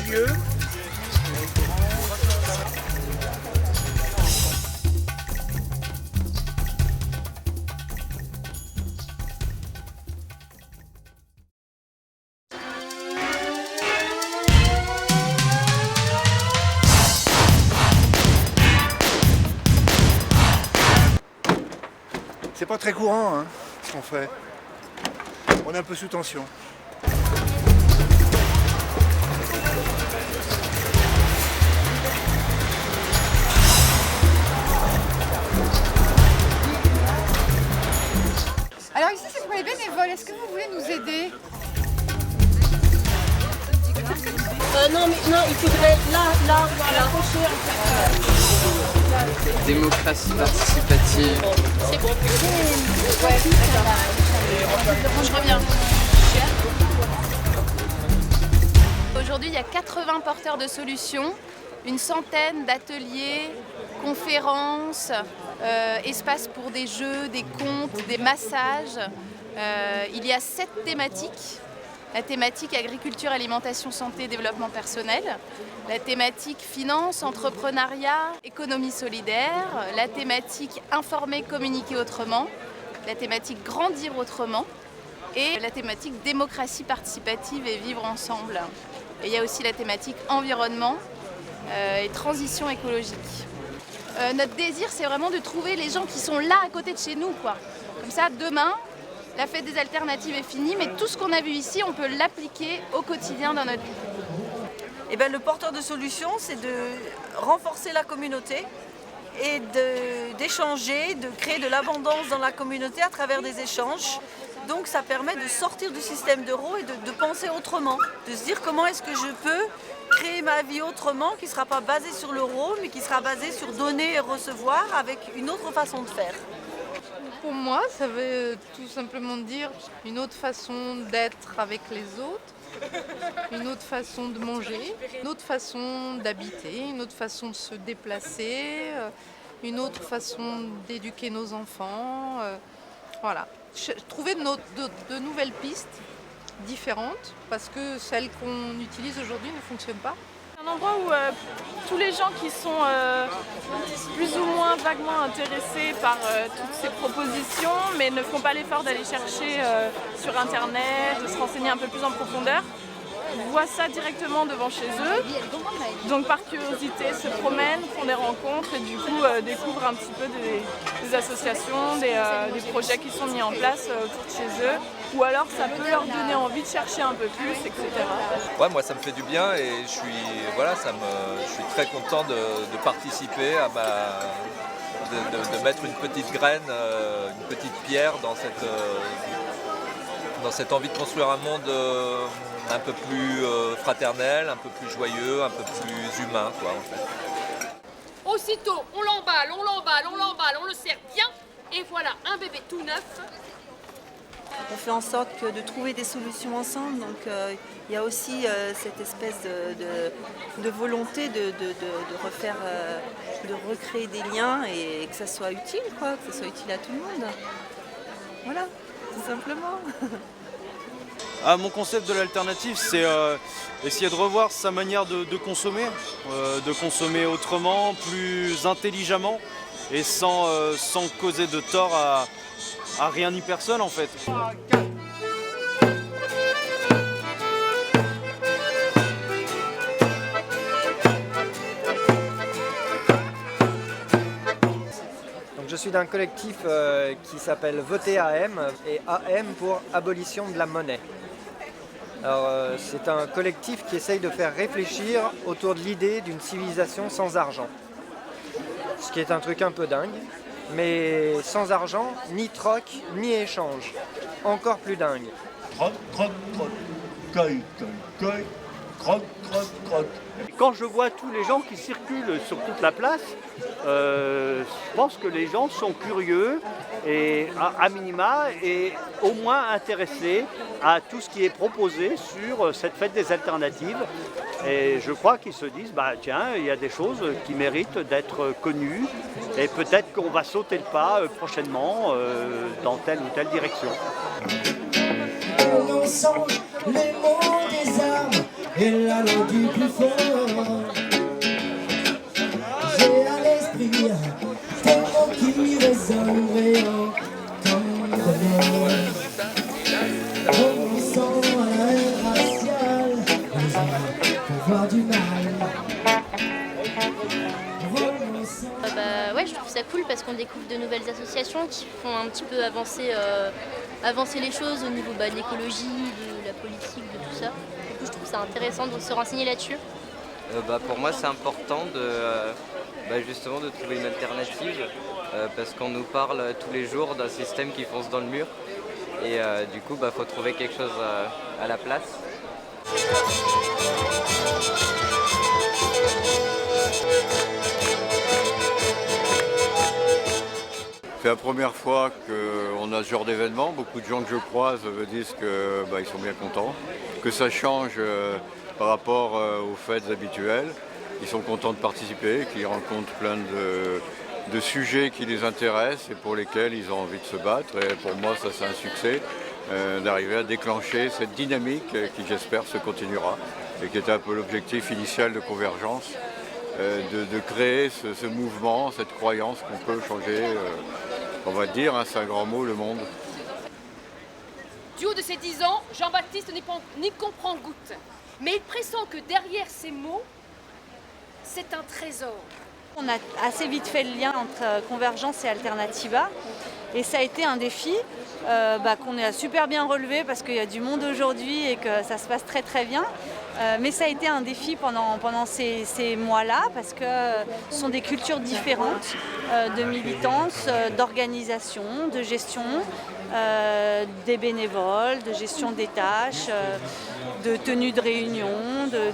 lieu. C'est pas très courant, hein, ce qu'on fait. On est un peu sous tension. Alors ici c'est pour les bénévoles, est-ce que vous voulez nous aider? Non, mais non, il faudrait là, voilà. Démocratie participative. C'est bon. Ouais, je reviens. Aujourd'hui, il y a 80 porteurs de solutions, une centaine d'ateliers, conférences, espaces pour des jeux, des contes, des massages. Il y a 7 thématiques. La thématique agriculture, alimentation, santé, développement personnel. La thématique finance, entrepreneuriat, économie solidaire. La thématique informer, communiquer autrement. La thématique grandir autrement. Et la thématique démocratie participative et vivre ensemble. Et il y a aussi la thématique environnement et transition écologique. Notre désir, c'est vraiment de trouver les gens qui sont là à côté de chez nous, quoi. Comme ça, demain, la fête des alternatives est finie, mais tout ce qu'on a vu ici, on peut l'appliquer au quotidien dans notre vie. Eh bien, le porteur de solutions, c'est de renforcer la communauté et d'échanger, de créer de l'abondance dans la communauté à travers des échanges. Donc ça permet de sortir du système d'euro et de penser autrement, de se dire comment est-ce que je peux créer ma vie autrement, qui ne sera pas basée sur l'euro, mais qui sera basée sur donner et recevoir avec une autre façon de faire. Pour moi, ça veut tout simplement dire une autre façon d'être avec les autres, une autre façon de manger, une autre façon d'habiter, une autre façon de se déplacer, une autre façon d'éduquer nos enfants. Voilà. Trouver de nouvelles pistes différentes parce que celles qu'on utilise aujourd'hui ne fonctionnent pas. Un endroit où tous les gens qui sont plus ou moins vaguement intéressés par toutes ces propositions mais ne font pas l'effort d'aller chercher sur internet, de se renseigner un peu plus en profondeur, voient ça directement devant chez eux, donc par curiosité se promènent, font des rencontres et du coup découvrent un petit peu des associations, des projets qui sont mis en place autour de chez eux, ou alors ça peut leur donner envie de chercher un peu plus, etc. Ouais, moi ça me fait du bien et je suis très content de participer de mettre une petite graine, une petite pierre dans cette envie de construire un monde un peu plus fraternel, un peu plus joyeux, un peu plus humain, quoi, en fait. Aussitôt, on l'emballe, on le serre bien, et voilà, un bébé tout neuf. On fait en sorte de trouver des solutions ensemble, donc il y a aussi cette espèce de volonté de refaire, de recréer des liens et que ça soit utile, quoi, que ça soit utile à tout le monde. Voilà, tout simplement. Mon concept de l'alternative, c'est essayer de revoir sa manière de consommer autrement, plus intelligemment et sans causer de tort à rien ni personne en fait. Je suis d'un collectif qui s'appelle Voter AM et AM pour abolition de la monnaie. Alors, c'est un collectif qui essaye de faire réfléchir autour de l'idée d'une civilisation sans argent. Ce qui est un truc un peu dingue, mais sans argent, ni troc, ni échange. Encore plus dingue. Croc, croc, croc. Coy, coy, coy. Croc, croc, croc. Quand je vois tous les gens qui circulent sur toute la place, je pense que les gens sont curieux et à minima et au moins intéressés à tout ce qui est proposé sur cette fête des alternatives. Et je crois qu'ils se disent, tiens, il y a des choses qui méritent d'être connues et peut-être qu'on va sauter le pas prochainement dans telle ou telle direction. Ensemble, le mot des armes, et la langue du plus fort. J'ai à l'esprit des mots qui résonneraient entendement. Commençons à la haine raciale, pour voir du mal. Ouais, je trouve ça cool parce qu'on découvre de nouvelles associations qui font un petit peu avancer les choses au niveau de l'écologie, de la politique, de tout ça. Du coup, je trouve ça intéressant de se renseigner là-dessus. Pour moi, c'est important justement de trouver une alternative parce qu'on nous parle tous les jours d'un système qui fonce dans le mur et du coup, faut trouver quelque chose à la place. C'est la première fois qu'on a ce genre d'événement. Beaucoup de gens que je croise me disent qu'ils sont bien contents, que ça change par rapport aux fêtes habituelles. Ils sont contents de participer, qu'ils rencontrent plein de sujets qui les intéressent et pour lesquels ils ont envie de se battre. Et pour moi, ça c'est un succès d'arriver à déclencher cette dynamique qui, j'espère, se continuera et qui était un peu l'objectif initial de Convergence, de créer ce mouvement, cette croyance qu'on peut changer, on va dire, c'est un grand mot, le monde. Du haut de ses 10 ans, Jean-Baptiste n'y comprend goutte. Mais il pressent que derrière ces mots, c'est un trésor. On a assez vite fait le lien entre Convergence et Alternativa. Et ça a été un défi qu'on a super bien relevé parce qu'il y a du monde aujourd'hui et que ça se passe très très bien. Mais ça a été un défi pendant ces mois-là parce que ce sont des cultures différentes de militance, d'organisation, de gestion, des bénévoles, de gestion des tâches, de tenue de réunion.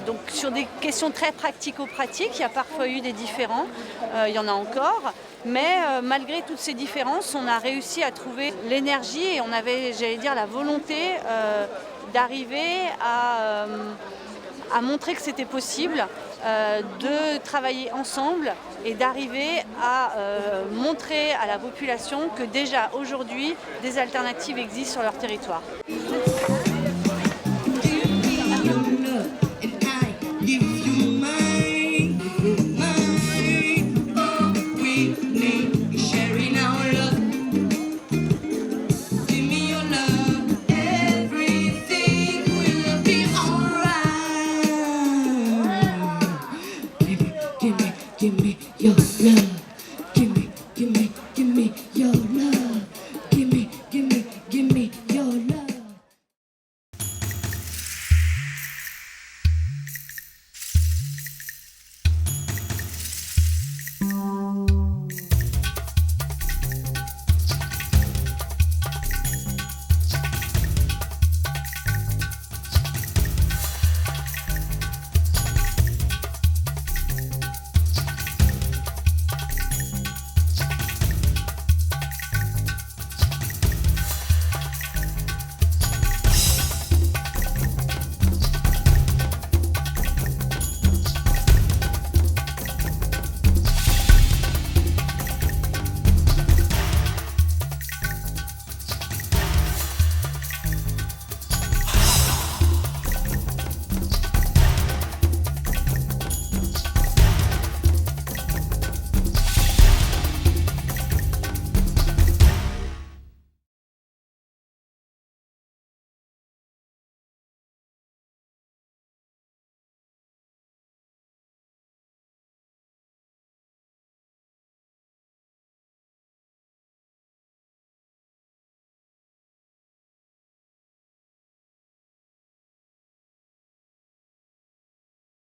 Donc sur des questions très pratico-pratiques, il y a parfois eu des différends, il y en a encore. Mais malgré toutes ces différences, on a réussi à trouver l'énergie et on avait, j'allais dire, la volonté d'arriver à montrer que c'était possible de travailler ensemble et d'arriver à montrer à la population que déjà aujourd'hui, des alternatives existent sur leur territoire. You